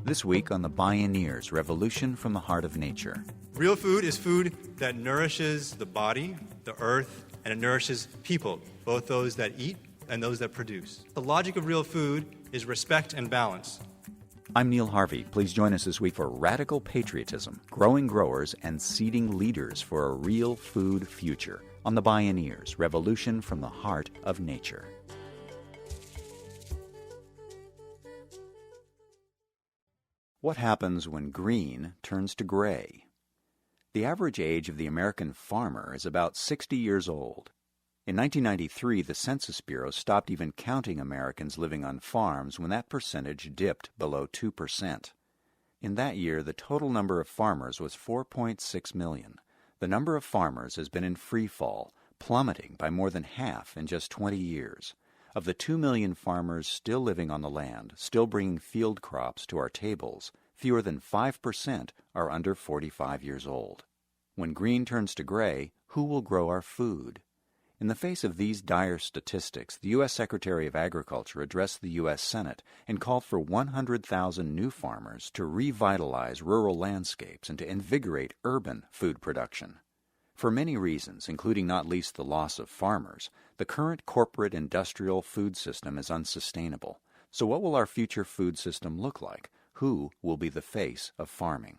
This week on the Bioneers, Revolution from the Heart of Nature. Real food is food that nourishes the body, the earth, and it nourishes people, both those that eat and those that produce. The logic of real food is respect and balance. I'm Neil Harvey. Please join us this week for Radical Patriotism, Growing Growers and Seeding Leaders for a Real Food Future on the Bioneers, Revolution from the Heart of Nature. What happens when green turns to gray? The average age of the American farmer is about 60 years old. In 1993, the Census Bureau stopped even counting Americans living on farms when that percentage dipped below 2%. In that year, the total number of farmers was 4.6 million. The number of farmers has been in free fall, plummeting by more than half in just 20 years. Of the 2 million farmers still living on the land, still bringing field crops to our tables, fewer than 5% are under 45 years old. When green turns to gray, who will grow our food? In the face of these dire statistics, the U.S. Secretary of Agriculture addressed the U.S. Senate and called for 100,000 new farmers to revitalize rural landscapes and to invigorate urban food production. For many reasons, including not least the loss of farmers, the current corporate industrial food system is unsustainable. So what will our future food system look like? Who will be the face of farming?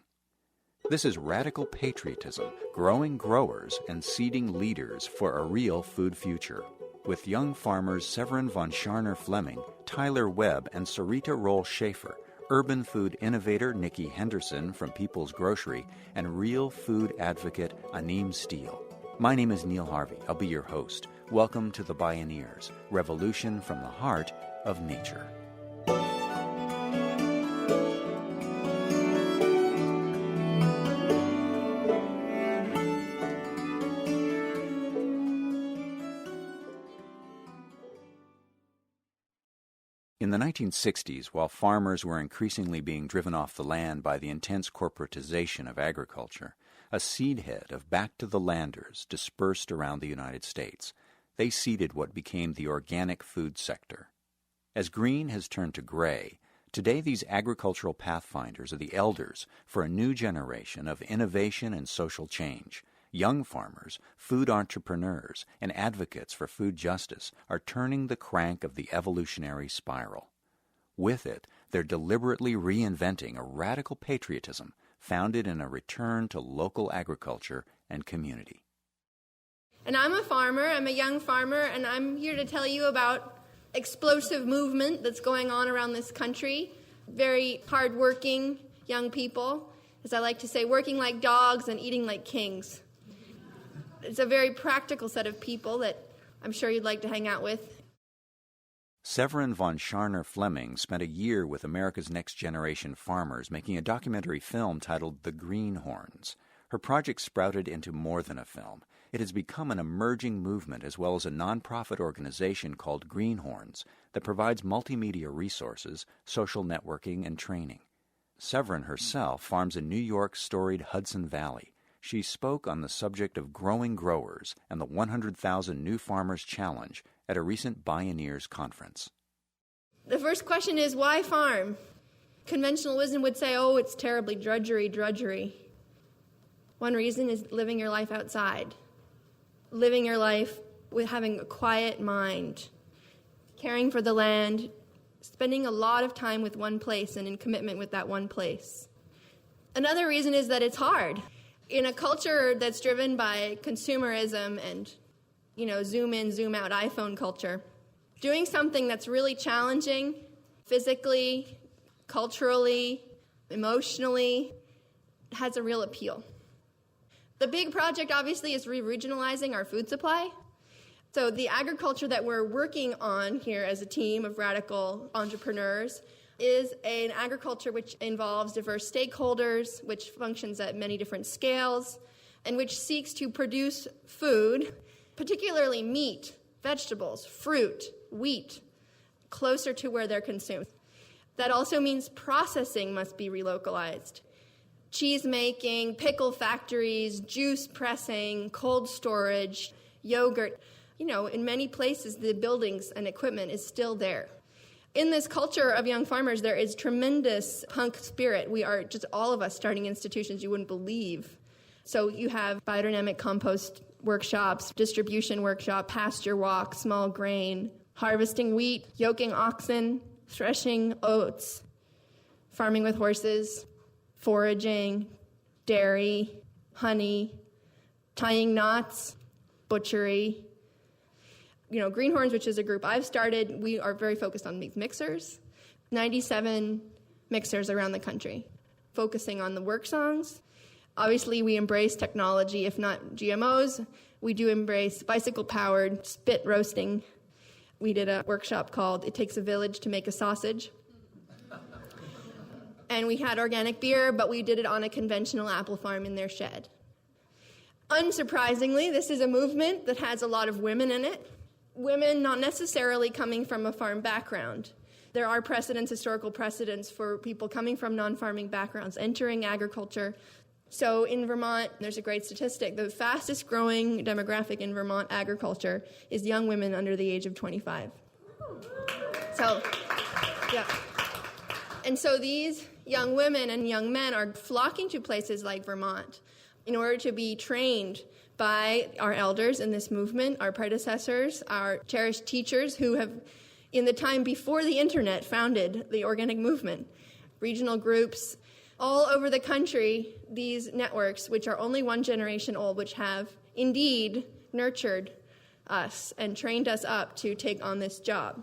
This is Radical Patriotism, Growing Growers and Seeding Leaders for a Real Food Future, with young farmers Severine von Tscharner Fleming, Tyler Webb, and Sarita Role Schaffer, urban food innovator Nikki Henderson from People's Grocery, and real food advocate Amin Steele. My name is Neil Harvey. I'll be your host. Welcome to the Bioneers, Revolution from the Heart of Nature. In the 1960s, while farmers were increasingly being driven off the land by the intense corporatization of agriculture, a seed head of back-to-the-landers dispersed around the United States. They seeded what became the organic food sector. As green has turned to gray, today these agricultural pathfinders are the elders for a new generation of innovation and social change. Young farmers, food entrepreneurs, and advocates for food justice are turning the crank of the evolutionary spiral. With it, they're deliberately reinventing a radical patriotism founded in a return to local agriculture and community. And I'm a farmer, I'm a young farmer, and I'm here to tell you about explosive movement that's going on around this country. Very hardworking young people, as I like to say, working like dogs and eating like kings. It's a very practical set of people that I'm sure you'd like to hang out with. Severine von Tscharner Fleming spent a year with America's next generation farmers making a documentary film titled The Greenhorns. Her project sprouted into more than a film. It has become an emerging movement as well as a nonprofit organization called Greenhorns that provides multimedia resources, social networking, and training. Severine herself farms in New York's storied Hudson Valley. She spoke on the subject of growing growers and the 100,000 New Farmers Challenge at a recent Bioneers conference. The first question is, why farm? Conventional wisdom would say, oh, it's terribly drudgery. One reason is living your life outside. Living your life with having a quiet mind, caring for the land, spending a lot of time with one place and in commitment with that one place. Another reason is that it's hard. In a culture that's driven by consumerism and, zoom in, zoom out iPhone culture, doing something that's really challenging physically, culturally, emotionally, has a real appeal. The big project, obviously, is re-regionalizing our food supply. So the agriculture that we're working on here as a team of radical entrepreneurs is an agriculture which involves diverse stakeholders, which functions at many different scales, and which seeks to produce food, particularly meat, vegetables, fruit, wheat, closer to where they're consumed. That also means processing must be relocalized. Cheese making, pickle factories, juice pressing, cold storage, yogurt. In many places, the buildings and equipment is still there. In this culture of young farmers, there is tremendous punk spirit. We are just all of us starting institutions you wouldn't believe. So you have biodynamic compost workshops, distribution workshop, pasture walk, small grain, harvesting wheat, yoking oxen, threshing oats, farming with horses, foraging, dairy, honey, tying knots, butchery. Greenhorns, which is a group I've started, we are very focused on these mixers. 97 mixers around the country, focusing on the work songs. Obviously, we embrace technology, if not GMOs. We do embrace bicycle-powered spit roasting. We did a workshop called It Takes a Village to Make a Sausage. And we had organic beer, but we did it on a conventional apple farm in their shed. Unsurprisingly, this is a movement that has a lot of women in it. Women not necessarily coming from a farm background. There are historical precedents for people coming from non-farming backgrounds entering agriculture. So in Vermont, there's a great statistic. The fastest growing demographic in Vermont agriculture is young women under the age of 25. So, yeah. And so these young women and young men are flocking to places like Vermont in order to be trained by our elders in this movement, our predecessors, our cherished teachers who have, in the time before the internet, founded the organic movement. Regional groups all over the country, these networks, which are only one generation old, which have indeed nurtured us and trained us up to take on this job.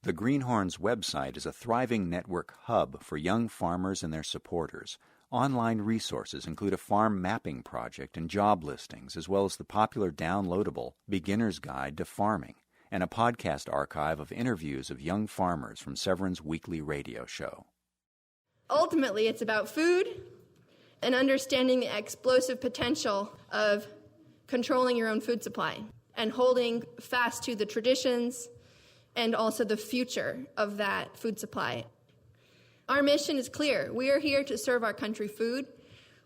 The Greenhorns website is a thriving network hub for young farmers and their supporters. Online resources include a farm mapping project and job listings, as well as the popular downloadable Beginner's Guide to Farming, and a podcast archive of interviews of young farmers from Severine's weekly radio show. Ultimately, it's about food and understanding the explosive potential of controlling your own food supply and holding fast to the traditions and also the future of that food supply. Our mission is clear. We are here to serve our country food.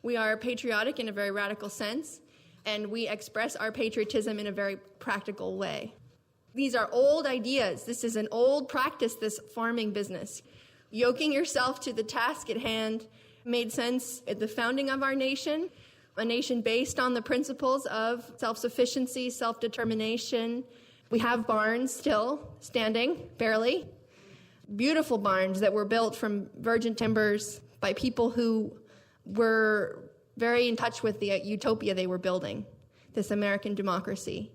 We are patriotic in a very radical sense, and we express our patriotism in a very practical way. These are old ideas. This is an old practice, this farming business. Yoking yourself to the task at hand made sense at the founding of our nation, a nation based on the principles of self-sufficiency, self-determination. We have barns still standing, barely. Beautiful barns that were built from virgin timbers by people who were very in touch with the utopia they were building, this American democracy.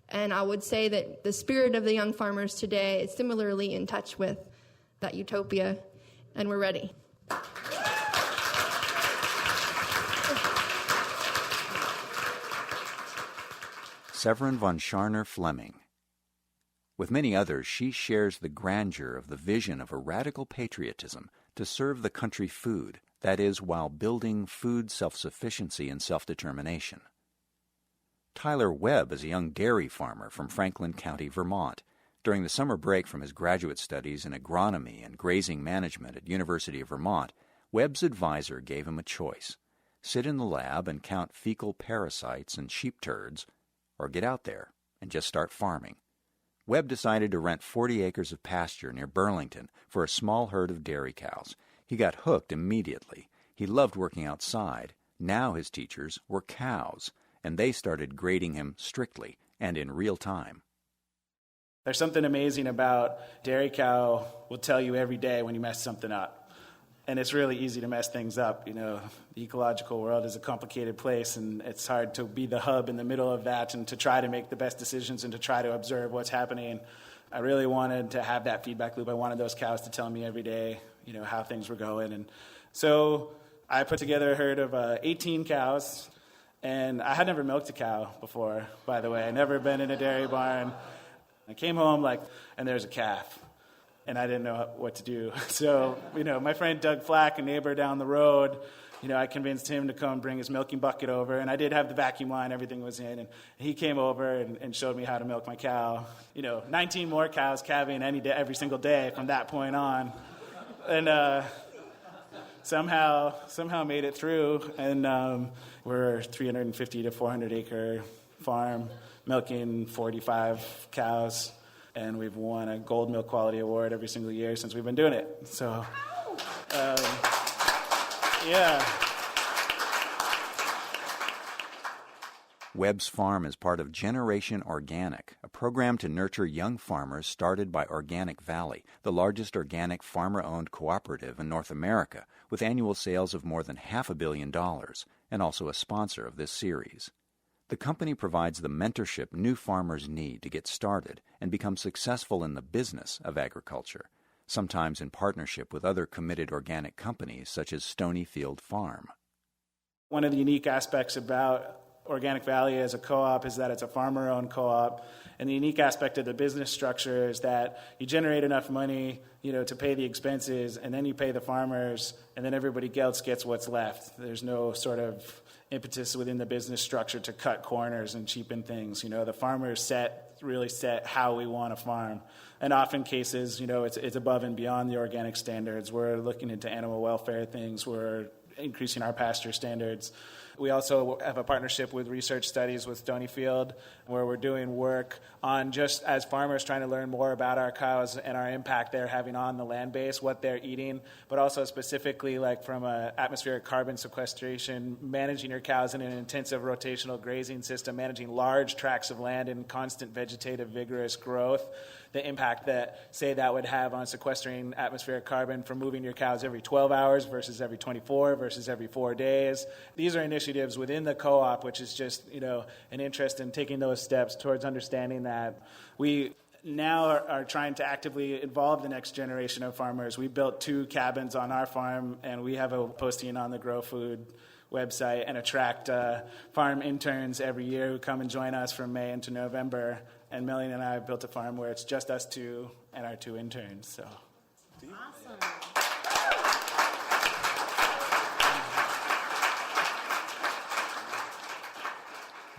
And I would say that the spirit of the young farmers today is similarly in touch with that utopia, and we're ready. Severine von Tscharner Fleming. With many others, she shares the grandeur of the vision of a radical patriotism to serve the country food, that is, while building food self-sufficiency and self-determination. Tyler Webb is a young dairy farmer from Franklin County, Vermont. During the summer break from his graduate studies in agronomy and grazing management at University of Vermont, Webb's advisor gave him a choice: sit in the lab and count fecal parasites and sheep turds, or get out there and just start farming. Webb decided to rent 40 acres of pasture near Burlington for a small herd of dairy cows. He got hooked immediately. He loved working outside. Now his teachers were cows, and they started grading him strictly and in real time. There's something amazing about dairy cow will tell you every day when you mess something up. And it's really easy to mess things up. You know, the ecological world is a complicated place, and it's hard to be the hub in the middle of that and to try to make the best decisions and to try to observe what's happening. I really wanted to have that feedback loop. I wanted those cows to tell me every day, you know, how things were going. And so I put together a herd of 18 cows, and I had never milked a cow before, by the way. I'd never been in a dairy barn. I came home, and there's a calf. And I didn't know what to do. So, my friend Doug Flack, a neighbor down the road, I convinced him to come bring his milking bucket over. And I did have the vacuum line, everything was in. And he came over and showed me how to milk my cow. 19 more cows calving every single day from that point on. And somehow made it through. And we're a 350 to 400 acre farm, milking 45 cows. and we've won a Gold Milk Quality Award every single year since we've been doing it. So, yeah. Webb's farm is part of Generation Organic, a program to nurture young farmers started by Organic Valley, the largest organic farmer-owned cooperative in North America, with annual sales of more than $500 million, and also a sponsor of this series. The company provides the mentorship new farmers need to get started and become successful in the business of agriculture, sometimes in partnership with other committed organic companies such as Stonyfield Farm. One of the unique aspects about Organic Valley as a co-op is that it's a farmer-owned co-op, and the unique aspect of the business structure is that you generate enough money, to pay the expenses, and then you pay the farmers, and then everybody else gets what's left. There's no sort of impetus within the business structure to cut corners and cheapen things. The farmers really set how we want to farm. And often cases, it's above and beyond the organic standards. We're looking into animal welfare things. We're increasing our pasture standards. We also have a partnership with Research Studies with Stonyfield, where we're doing work on just as farmers trying to learn more about our cows and our impact they're having on the land base, what they're eating, but also specifically like from an atmospheric carbon sequestration, managing your cows in an intensive rotational grazing system, managing large tracts of land in constant vegetative vigorous growth, the impact that would have on sequestering atmospheric carbon from moving your cows every 12 hours versus every 24 versus every 4 days. These are initiatives within the co-op, which is just, an interest in taking those steps towards understanding that. We now are trying to actively involve the next generation of farmers. We built 2 cabins on our farm, and we have a posting on the Grow Food website and attract farm interns every year who come and join us from May into November. And Melanie and I have built a farm where it's just us 2 and our 2 interns. So, awesome.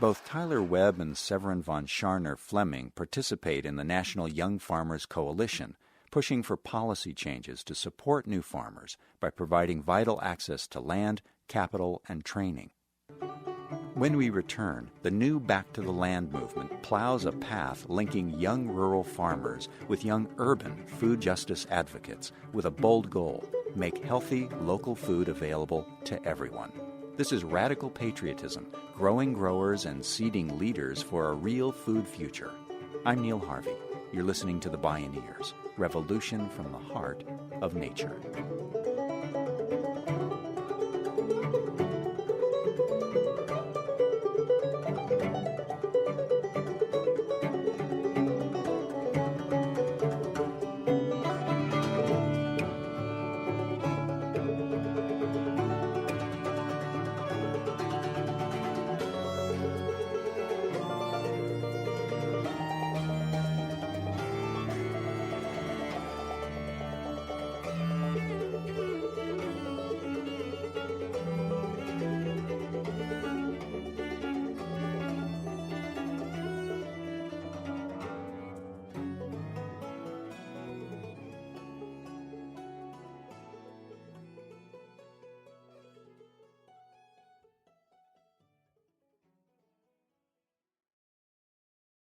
Both Tyler Webb and Severine von Tscharner Fleming participate in the National Young Farmers Coalition, pushing for policy changes to support new farmers by providing vital access to land, capital, and training. When we return, the new Back to the Land movement plows a path linking young rural farmers with young urban food justice advocates with a bold goal: make healthy, local food available to everyone. This is Radical Patriotism, growing growers and seeding leaders for a real food future. I'm Neil Harvey. You're listening to the Bioneers, revolution from the heart of nature.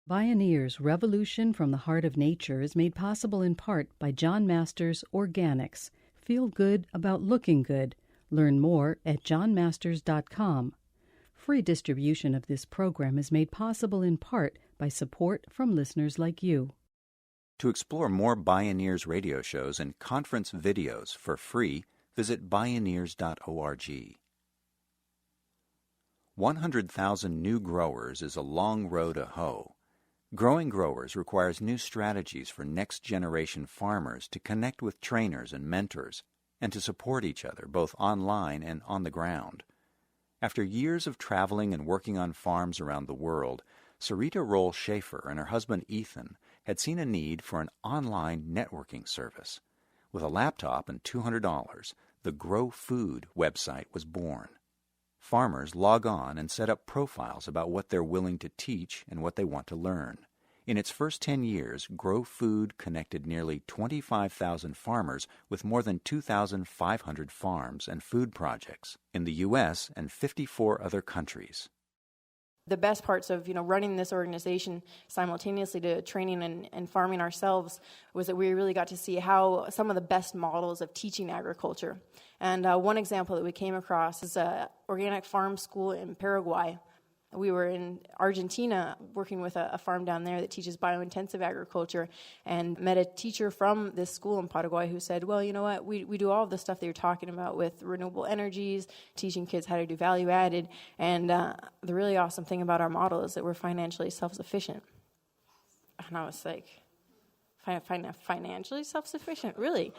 Bioneers, Revolution from the Heart of Nature is made possible in part by John Masters Organics. Feel good about looking good. Learn more at johnmasters.com. Free distribution of this program is made possible in part by support from listeners like you. To explore more Bioneers radio shows and conference videos for free, visit Bioneers.org. 100,000 new growers is a long row to hoe. Growing growers requires new strategies for next-generation farmers to connect with trainers and mentors and to support each other both online and on the ground. After years of traveling and working on farms around the world, Sarita Role Schaffer and her husband Ethan had seen a need for an online networking service. With a laptop and $200, the Grow Food website was born. Farmers log on and set up profiles about what they're willing to teach and what they want to learn. In its first 10 years, Grow Food connected nearly 25,000 farmers with more than 2,500 farms and food projects in the U.S. and 54 other countries. The best parts of running this organization simultaneously to training and farming ourselves was that we really got to see how some of the best models of teaching agriculture. And one example that we came across is an organic farm school in Paraguay. We were in Argentina working with a farm down there that teaches biointensive agriculture, and met a teacher from this school in Paraguay who said, well, you know what, we do all of the stuff that you're talking about with renewable energies, teaching kids how to do value added, and the really awesome thing about our model is that we're financially self-sufficient. And I was like, financially self-sufficient? Really?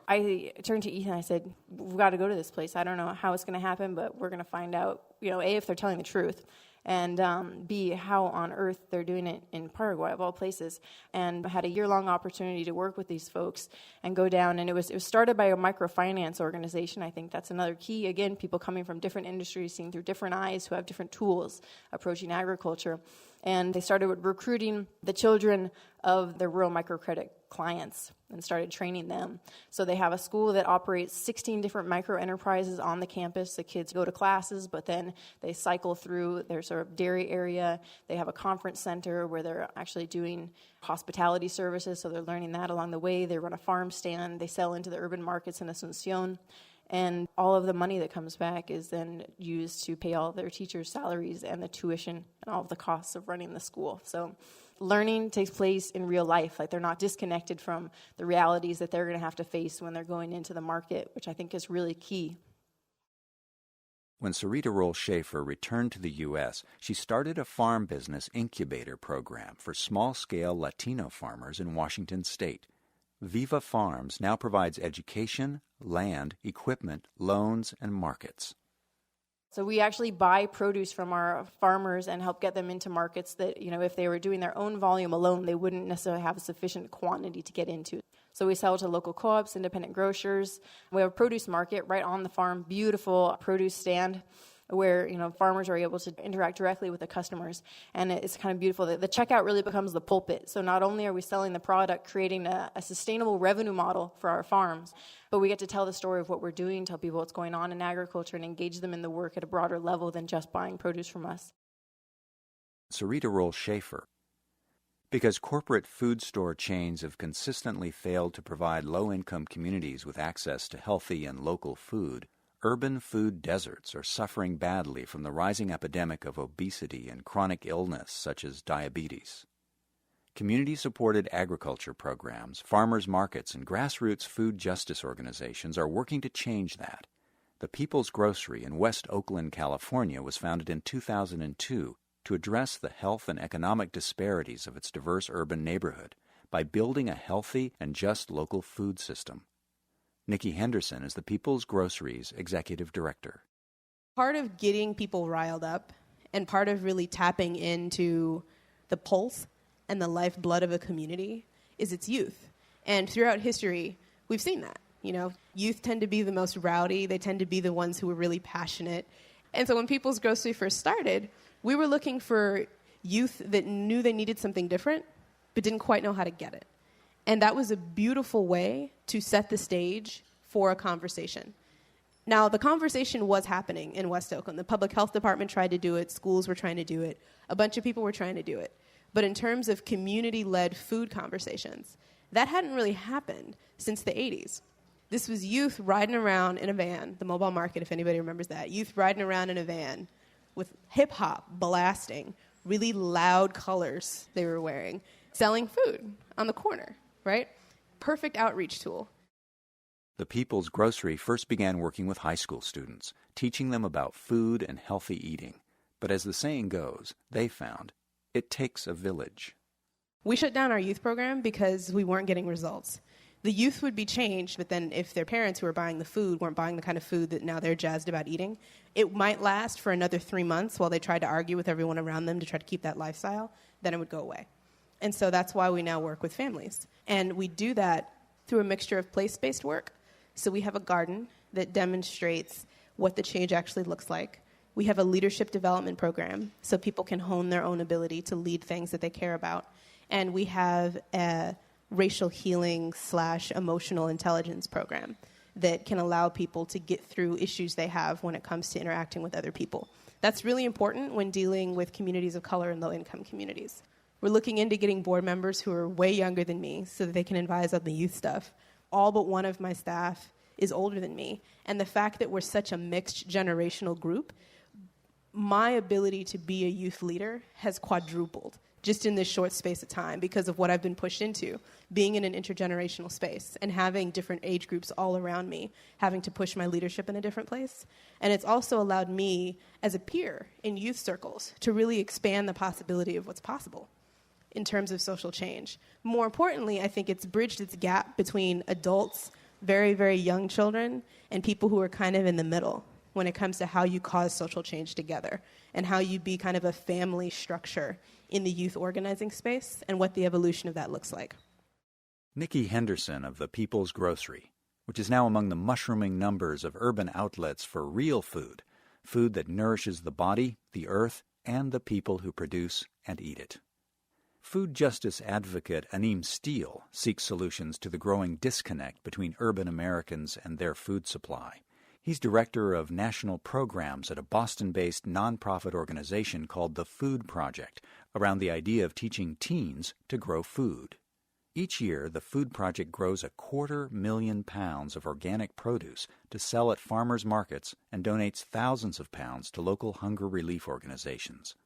I turned to Ethan and I said, we've got to go to this place. I don't know how it's going to happen, but we're going to find out, A, if they're telling the truth, and B, how on earth they're doing it in Paraguay, of all places. And I had a year-long opportunity to work with these folks and go down, and it was started by a microfinance organization. I think that's another key. Again, people coming from different industries, seeing through different eyes, who have different tools approaching agriculture. And they started with recruiting the children of the rural microcredit clients and started training them. So they have a school that operates 16 different micro enterprises on the campus. The kids go to classes, but then they cycle through their sort of dairy area. They have a conference center where they're actually doing hospitality services, so they're learning that along the way. They run a farm stand. They sell into the urban markets in Asuncion. And all of the money that comes back is then used to pay all of their teachers' salaries and the tuition and all of the costs of running the school. So learning takes place in real life. Like, they're not disconnected from the realities that they're going to have to face when they're going into the market, which I think is really key. When Sarita Role Schaffer returned to the U.S., she started a farm business incubator program for small-scale Latino farmers in Washington state. Viva Farms now provides education, land, equipment, loans, and markets. So we actually buy produce from our farmers and help get them into markets that, if they were doing their own volume alone, they wouldn't necessarily have a sufficient quantity to get into. So we sell to local co-ops, independent grocers. We have a produce market right on the farm, beautiful produce stand where, farmers are able to interact directly with the customers. And it's kind of beautiful. The checkout really becomes the pulpit. So not only are we selling the product, creating a sustainable revenue model for our farms, but we get to tell the story of what we're doing, tell people what's going on in agriculture, and engage them in the work at a broader level than just buying produce from us. Sarita Role Schaffer. Because corporate food store chains have consistently failed to provide low-income communities with access to healthy and local food, urban food deserts are suffering badly from the rising epidemic of obesity and chronic illness such as diabetes. Community-supported agriculture programs, farmers markets, and grassroots food justice organizations are working to change that. The People's Grocery in West Oakland, California was founded in 2002 to address the health and economic disparities of its diverse urban neighborhood by building a healthy and just local food system. Nikki Henderson is the People's Grocery's executive director. Part of getting people riled up and part of really tapping into the pulse and the lifeblood of a community is its youth. And throughout history, we've seen that. Youth tend to be the most rowdy. They tend to be the ones who are really passionate. And so when People's Grocery first started, we were looking for youth that knew they needed something different, but didn't quite know how to get it. And that was a beautiful way to set the stage for a conversation. Now, the conversation was happening in West Oakland. The public health department tried to do it. Schools were trying to do it. A bunch of people were trying to do it. But in terms of community-led food conversations, that hadn't really happened since the 80s. This was youth riding around in a van, the mobile market, if anybody remembers that. Youth riding around in a van with hip-hop blasting, really loud colors they were wearing, selling food on the corner, right? Perfect outreach tool. The People's Grocery first began working with high school students, teaching them about food and healthy eating. But as the saying goes, they found, it takes a village. We shut down our youth program because we weren't getting results. The youth would be changed, but then if their parents who were buying the food weren't buying the kind of food that now they're jazzed about eating, it might last for another 3 months while they tried to argue with everyone around them to try to keep that lifestyle, then it would go away. And so that's why we now work with families. And we do that through a mixture of place-based work. So we have a garden that demonstrates what the change actually looks like. We have a leadership development program so people can hone their own ability to lead things that they care about. And we have a racial healing / emotional intelligence program that can allow people to get through issues they have when it comes to interacting with other people. That's really important when dealing with communities of color and low-income communities. We're looking into getting board members who are way younger than me so that they can advise on the youth stuff. All but one of my staff is older than me. And the fact that we're such a mixed generational group, my ability to be a youth leader has quadrupled just in this short space of time because of what I've been pushed into, being in an intergenerational space and having different age groups all around me, having to push my leadership in a different place. And it's also allowed me, as a peer in youth circles, to really expand the possibility of what's possible in terms of social change. More importantly, I think it's bridged its gap between adults, very, very young children, and people who are kind of in the middle when it comes to how you cause social change together and how you be kind of a family structure in the youth organizing space and what the evolution of that looks like. Nikki Henderson of the People's Grocery, which is now among the mushrooming numbers of urban outlets for real food, food that nourishes the body, the earth, and the people who produce and eat it. Food justice advocate Amin Steele seeks solutions to the growing disconnect between urban Americans and their food supply. He's director of national programs at a Boston-based nonprofit organization called the Food Project, around the idea of teaching teens to grow food. Each year, the Food Project grows 250,000 pounds of organic produce to sell at farmers' markets and donates thousands of pounds to local hunger relief organizations.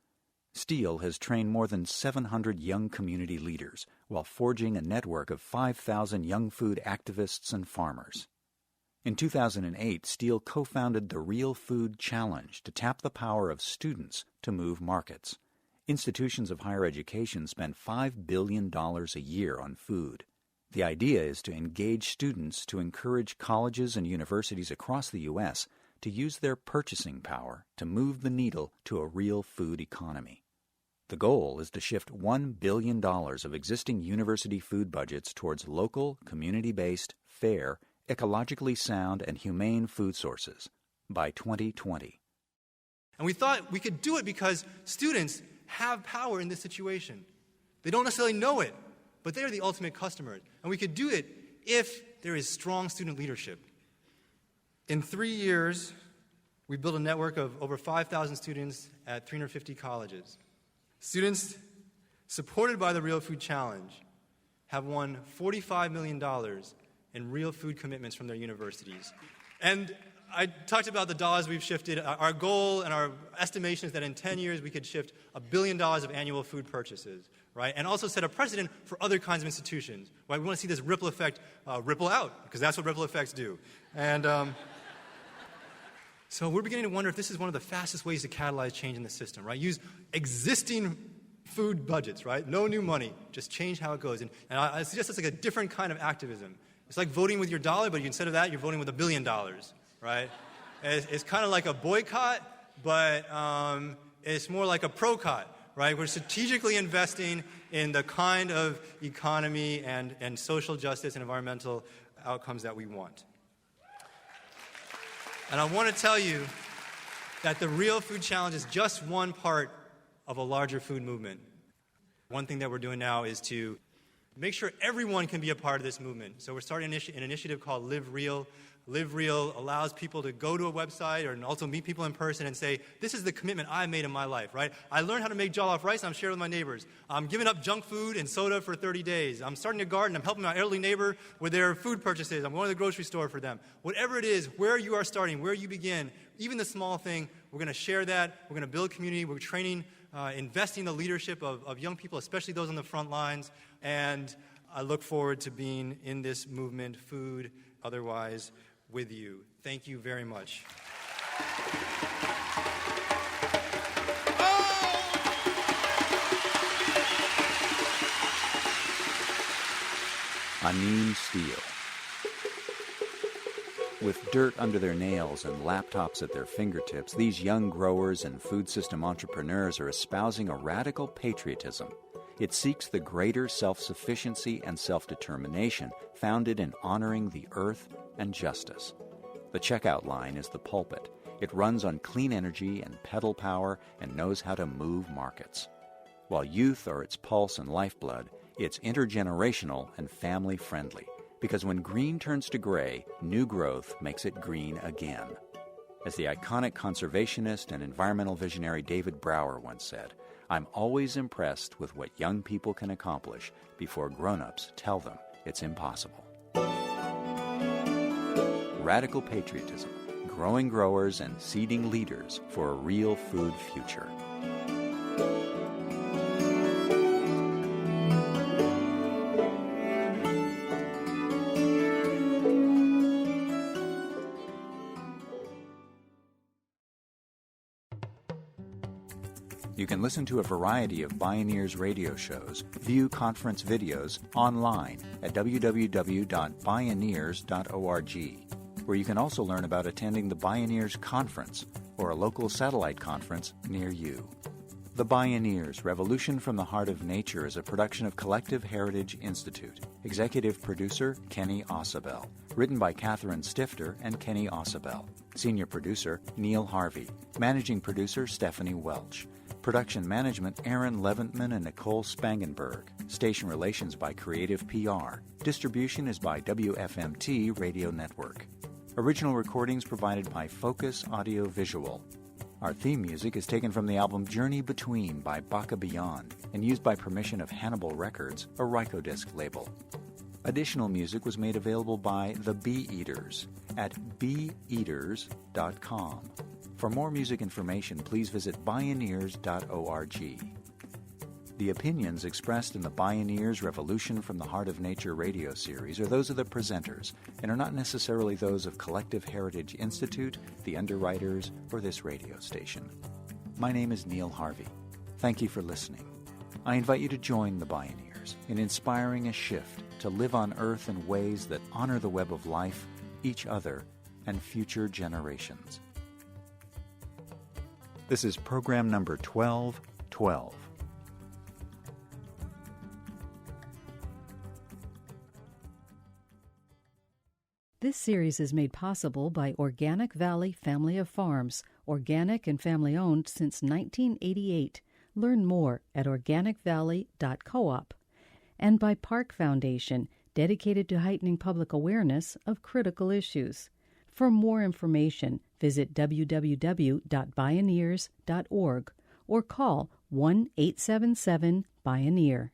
Steele has trained more than 700 young community leaders while forging a network of 5,000 young food activists and farmers. In 2008, Steele co-founded the Real Food Challenge to tap the power of students to move markets. Institutions of higher education spend $5 billion a year on food. The idea is to engage students to encourage colleges and universities across the U.S. to use their purchasing power to move the needle to a real food economy. The goal is to shift $1 billion of existing university food budgets towards local, community-based, fair, ecologically sound, and humane food sources by 2020. And we thought we could do it because students have power in this situation. They don't necessarily know it, but they are the ultimate customers. And we could do it if there is strong student leadership. In 3 years, we built a network of over 5,000 students at 350 colleges. Students supported by the Real Food Challenge have won $45 million in real food commitments from their universities. And I talked about the dollars we've shifted. Our goal and our estimation is that in 10 years we could shift $1 billion of annual food purchases, right? And also set a precedent for other kinds of institutions, right? We want to see this ripple effect ripple out, because that's what ripple effects do. And so we're beginning to wonder if this is one of the fastest ways to catalyze change in the system, right? Use existing food budgets, right? No new money, just change how it goes. And I suggest it's like a different kind of activism. It's like voting with your dollar, but instead of that, you're voting with $1 billion, right? It's kind of like a boycott, but it's more like a pro-cot, right? We're strategically investing in the kind of economy and social justice and environmental outcomes that we want. And I want to tell you that the Real Food Challenge is just one part of a larger food movement. One thing that we're doing now is to make sure everyone can be a part of this movement. So we're starting an initiative called Live Real. Live Real allows people to go to a website and also meet people in person and say, this is the commitment I made in my life, right? I learned how to make jollof rice, and I'm sharing it with my neighbors. I'm giving up junk food and soda for 30 days. I'm starting a garden. I'm helping my elderly neighbor with their food purchases. I'm going to the grocery store for them. Whatever it is, where you are starting, where you begin, even the small thing, we're going to share that. We're going to build community. We're training, investing in the leadership of young people, especially those on the front lines. And I look forward to being in this movement, food, otherwise, with you. Thank you very much. Amin Steele. With dirt under their nails and laptops at their fingertips, these young growers and food system entrepreneurs are espousing a radical patriotism. It seeks the greater self-sufficiency and self-determination founded in honoring the earth and justice. The checkout line is the pulpit. It runs on clean energy and pedal power and knows how to move markets. While youth are its pulse and lifeblood, it's intergenerational and family-friendly, Because when green turns to gray, new growth makes it green again. As the iconic conservationist and environmental visionary David Brower once said, "I'm always impressed with what young people can accomplish before grown-ups tell them it's impossible." Radical patriotism, growing growers and seeding leaders for a real food future. You can listen to a variety of Bioneers radio shows, view conference videos online at www.bioneers.org, where you can also learn about attending the Bioneers Conference or a local satellite conference near you. The Bioneers, Revolution from the Heart of Nature is a production of Collective Heritage Institute. Executive producer, Kenny Ausubel. Written by Catherine Stifter and Kenny Ausubel. Senior producer, Neil Harvey. Managing producer, Stephanie Welch. Production management, Aaron Leventman and Nicole Spangenberg. Station relations by Creative PR. Distribution is by WFMT Radio Network. Original recordings provided by Focus Audio Visual. Our theme music is taken from the album Journey Between by Baka Beyond and used by permission of Hannibal Records, a Rykodisc label. Additional music was made available by The Bee Eaters at beeaters.com. For more music information, please visit Bioneers.org. The opinions expressed in the Bioneers Revolution from the Heart of Nature radio series are those of the presenters and are not necessarily those of Collective Heritage Institute, the underwriters, or this radio station. My name is Neil Harvey. Thank you for listening. I invite you to join the Bioneers in inspiring a shift to live on Earth in ways that honor the web of life, each other, and future generations. This is program number 1212. This series is made possible by Organic Valley Family of Farms, organic and family-owned since 1988. Learn more at organicvalley.coop. And by Park Foundation, dedicated to heightening public awareness of critical issues. For more information, visit www.bioneers.org or call 1-877-BIONEER.